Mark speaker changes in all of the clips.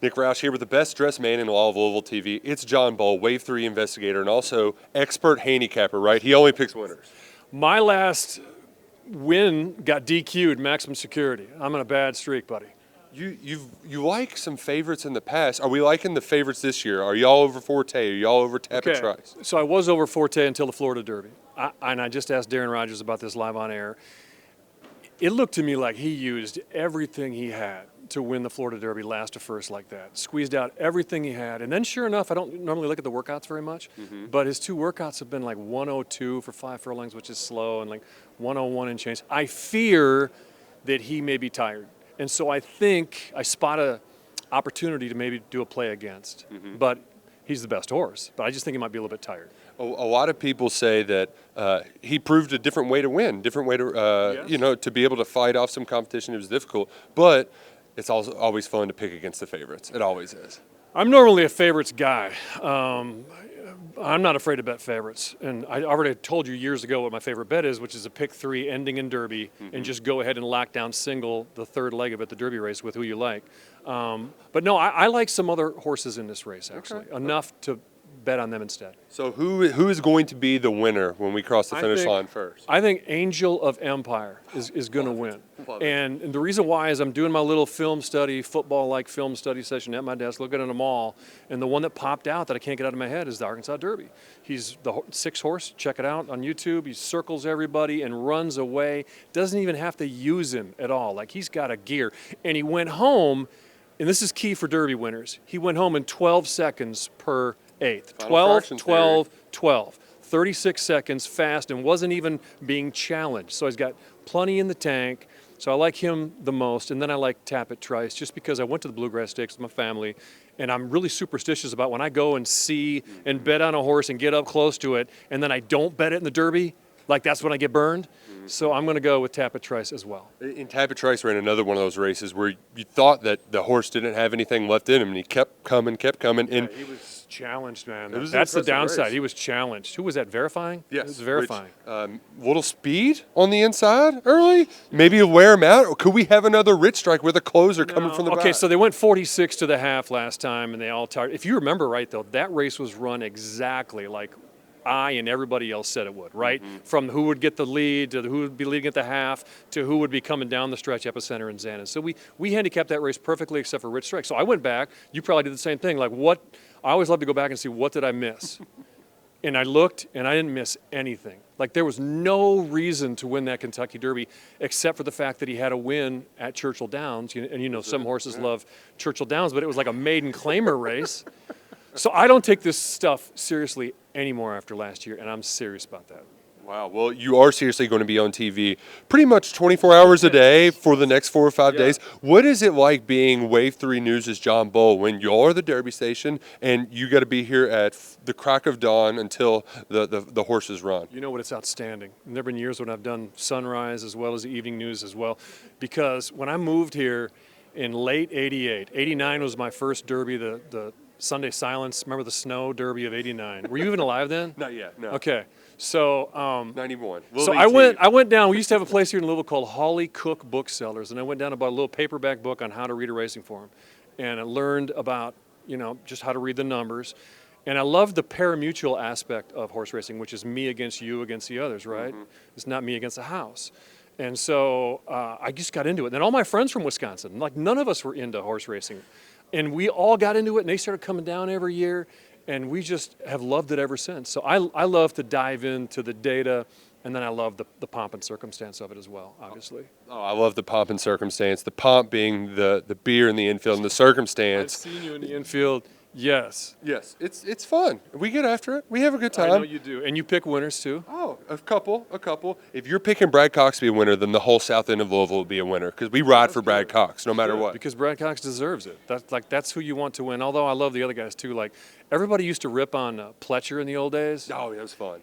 Speaker 1: Nick Roush here with the best dressed man in all of Louisville TV. It's John Boel, Wave 3 investigator and also expert handicapper, right? He only picks winners.
Speaker 2: My last win got DQ'd, maximum security. I'm on a bad streak, buddy.
Speaker 1: You like some favorites in the past. Are we liking the favorites this year? Are y'all over Forte? Are y'all over Tapit Trice?
Speaker 2: So I was over Forte until the Florida Derby. And I just asked Darren Rogers about this live on air. It looked to me like he used everything he had to win the Florida Derby last to first like that. Squeezed out everything he had. And then sure enough, I don't normally look at the workouts very much, but his two workouts have been like 102 for 5 furlongs, which is slow, and like 101 and change. I fear that he may be tired. And so I think I spot a opportunity to maybe do a play against. But he's the best horse. But I just think he might be a little bit tired.
Speaker 1: A lot of people say that he proved a different way to win, different way to,
Speaker 2: Yes.
Speaker 1: to be able to fight off some competition. It was difficult, but it's also always fun to pick against the favorites. It always is.
Speaker 2: I'm normally a favorites guy. I'm not afraid to bet favorites. And I already told you years ago what my favorite bet is, which is a pick 3 ending in Derby and just go ahead and lock down single the third leg of it, the Derby race, with who you like. But no, I like some other horses in this race, actually, enough to bet on them instead.
Speaker 1: So who is going to be the winner when we cross the finish line first?
Speaker 2: I think Angel of Empire is going to win. And the reason why is I'm doing my little film study, football-like film study session at my desk, looking at them all, and the one that popped out that I can't get out of my head is the Arkansas Derby. He's the 6 horse, check it out on YouTube. He circles everybody and runs away. Doesn't even have to use him at all. Like, he's got a gear. And he went home, and this is key for Derby winners, he went home in 12 seconds per eighth. 12, 36 seconds fast, and wasn't even being challenged. So he's got plenty in the tank. So I like him the most. And then I like Tapit Trice just because I went to the Bluegrass Stakes with my family, and I'm really superstitious about when I go and see and bet on a horse and get up close to it, and then I don't bet it in the Derby, like that's when I get burned. So I'm going to go with Tapit Trice as well.
Speaker 1: In Tapit Trice ran another one of those races where you thought that the horse didn't have anything left in him, and he kept coming. And
Speaker 2: He was challenged, man.
Speaker 1: It was
Speaker 2: That's the
Speaker 1: an impressive
Speaker 2: downside.
Speaker 1: race.
Speaker 2: He was challenged. Who was that, Verifying?
Speaker 1: Yes,
Speaker 2: It was Verifying.
Speaker 1: Little speed on the inside early, maybe wear him out. Or could we have another Rich Strike with a closer coming from the back?
Speaker 2: Okay, so they went 46 to the half last time, and they all tired. If you remember right, though, that race was run exactly like I and everybody else said it would, right? From who would get the lead to who would be leading at the half to who would be coming down the stretch, Epicenter and Xanin. So we handicapped that race perfectly except for Rich Strike. So I went back. You probably did the same thing. Like, what? I always love to go back and see what did I miss. And I looked, and I didn't miss anything. Like, there was no reason to win that Kentucky Derby except for the fact that he had a win at Churchill Downs. And some horses love Churchill Downs, but it was like a maiden claimer race. So I don't take this stuff seriously anymore after last year, and I'm serious about that.
Speaker 1: Wow. Well, you are seriously going to be on TV pretty much 24 hours a day for the next 4 or 5 days. What is it like being Wave 3 News' John Boel when you're the Derby station and you got to be here at the crack of dawn until the horses run?
Speaker 2: You know what? It's outstanding. And there have been years when I've done sunrise as well as the evening news as well, because when I moved here in late 88, 89 was my first Derby, the Sunday Silence. Remember the snow Derby of 89? Were you even alive then?
Speaker 1: Not yet, no.
Speaker 2: Okay. So
Speaker 1: 91.
Speaker 2: So I went down. We used to have a place here in Louisville called Holly Cook Booksellers, and I went down and bought a little paperback book on how to read a racing form, and I learned about just how to read the numbers, and I love the parimutuel aspect of horse racing, which is me against you against the others, right? It's not me against the house. And so I just got into it. And then all my friends from Wisconsin, like none of us were into horse racing. And we all got into it, and they started coming down every year, and we just have loved it ever since. So I love to dive into the data, and then I love the pomp and circumstance of it as well, obviously.
Speaker 1: Oh, I love the pomp and circumstance. The pomp being the beer in the infield, and the circumstance.
Speaker 2: I've seen you in the infield. Yes.
Speaker 1: Yes, it's fun. We get after it. We have a good time.
Speaker 2: I know you do. And you pick winners, too.
Speaker 1: Oh, a couple. If you're picking Brad Cox to be a winner, then the whole south end of Louisville will be a winner because we ride for Brad Cox no matter what.
Speaker 2: Because Brad Cox deserves it. That's who you want to win. Although I love the other guys, too. Like, everybody used to rip on Pletcher in the old days.
Speaker 1: Oh, that was fun.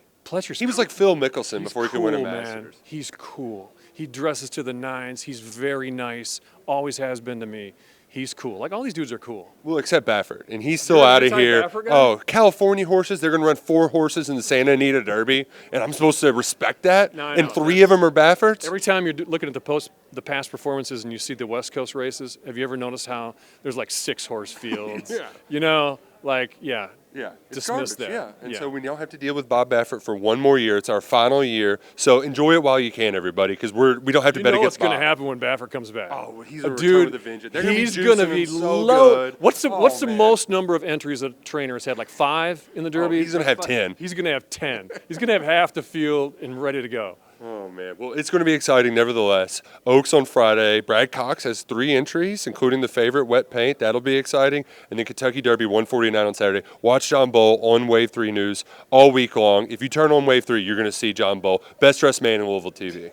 Speaker 2: He
Speaker 1: was like Phil Mickelson before he could win a Masters.
Speaker 2: Man. He's cool. He dresses to the nines. He's very nice. Always has been to me. He's cool. Like, all these dudes are cool.
Speaker 1: Well, except Baffert, and he's still
Speaker 2: You're an
Speaker 1: out of here.
Speaker 2: anti-Baffert guy?
Speaker 1: Oh, California horses, they're going to run 4 horses in the Santa Anita Derby, and I'm supposed to respect that?
Speaker 2: No, I
Speaker 1: And
Speaker 2: know.
Speaker 1: 3 of them are Bafferts?
Speaker 2: Every time you're looking at the past performances and you see the West Coast races, have you ever noticed how there's like 6 horse fields?
Speaker 1: Yeah.
Speaker 2: You know, like, yeah.
Speaker 1: Yeah, it's
Speaker 2: Dismiss
Speaker 1: garbage,
Speaker 2: that.
Speaker 1: yeah. And
Speaker 2: Yeah.
Speaker 1: so we now have to deal with Bob Baffert for 1 more year. It's our final year, so enjoy it while you can, everybody, because we don't have to
Speaker 2: You
Speaker 1: bet
Speaker 2: know what's
Speaker 1: against Bob.
Speaker 2: going to happen when Baffert comes back.
Speaker 1: Oh, well, he's a return
Speaker 2: dude,
Speaker 1: with a vengeance. They're gonna be
Speaker 2: he's going to
Speaker 1: juicing
Speaker 2: be
Speaker 1: him so
Speaker 2: low.
Speaker 1: good.
Speaker 2: What's the
Speaker 1: Oh, man.
Speaker 2: most number of entries a trainer has had? Like 5 in the Derby?
Speaker 1: he's gonna have 10.
Speaker 2: He's going to have 10. He's going to have half the field and ready to go.
Speaker 1: Oh, man. Well, it's going to be exciting nevertheless. Oaks on Friday. Brad Cox has 3 entries, including the favorite, Wet Paint. That'll be exciting. And then Kentucky Derby 149 on Saturday. Watch John Boel on Wave 3 News all week long. If you turn on Wave 3, you're going to see John Boel, best dressed man in Louisville TV.